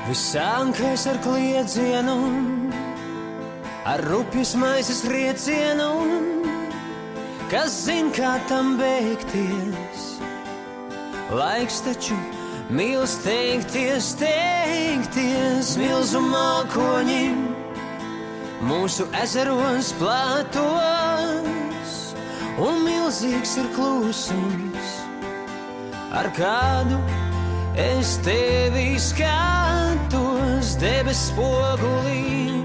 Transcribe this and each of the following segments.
Viss sākais ar kliedzienu, ar rupjas maizes riecienu, kas zin, kā tam beigties. Laiks taču mīl steigties, steigties, milzu mākoņi mūsu ezeros plātos, un milzīgs ir klusums, ar kādu es tevi skatos debes spogulī,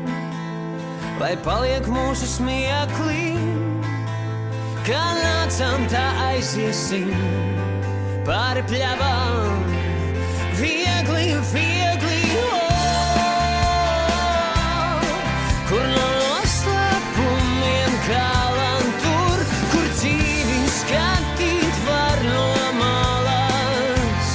lai paliek mūsu smieklī, kā nācām tā aiziesim pāri pļavām, viegli, viegli, kur nav noslēpumiem kalan tur, kur dzīvi skatīt var no malas.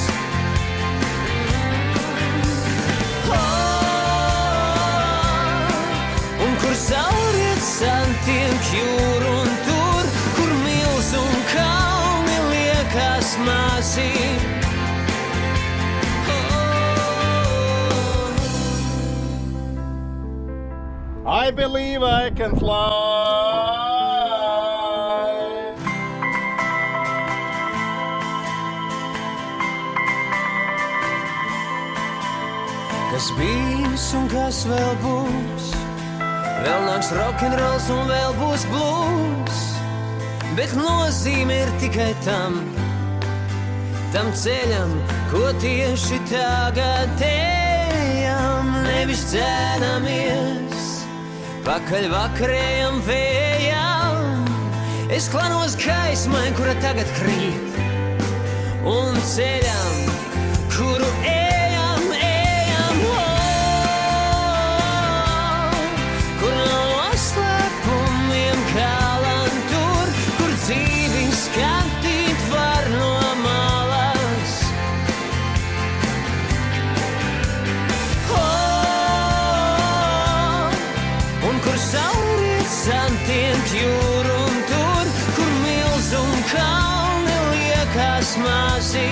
Un kur sauriet santiek jūru un tur, kur mils un kalni liekas mazi. I believe I can fly. Kas bijis un kas vēl būs, vēl nāks rokenrols un vēl būs blues, bet nozīme ir tikai tam ceļam, ko tieši tagad ejam, nevis dzēnamies pakaļ vakarējam vējam. Es klanos gaismai, kura tagad krīt, un ceļam, kuru ejam, ejam, kur nav noslēpumiem kalan tur, kur dzīvi skatīt var no malas. Un kur sauriet santiek jūru un tur, kur mils un kalni liekas mazi.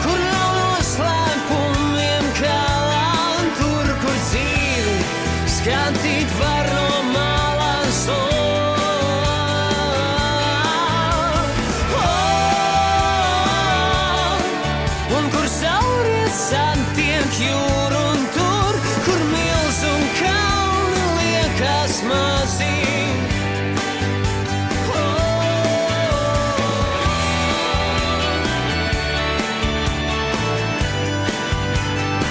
Kur nav noslēpumiem kalan tur, kur dzīvi skatīt var no malas. Un kur sauriet santiek jūru un tur, kur mils un kalni liekas mazi.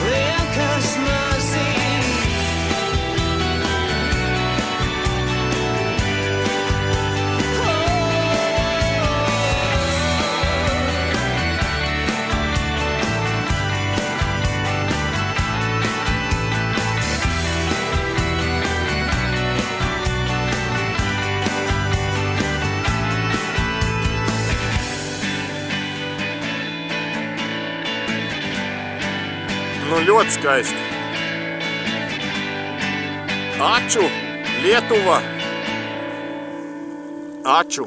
Liekas mazi. Nu, ļoti skaisti. Aču, Lietuva. Aču.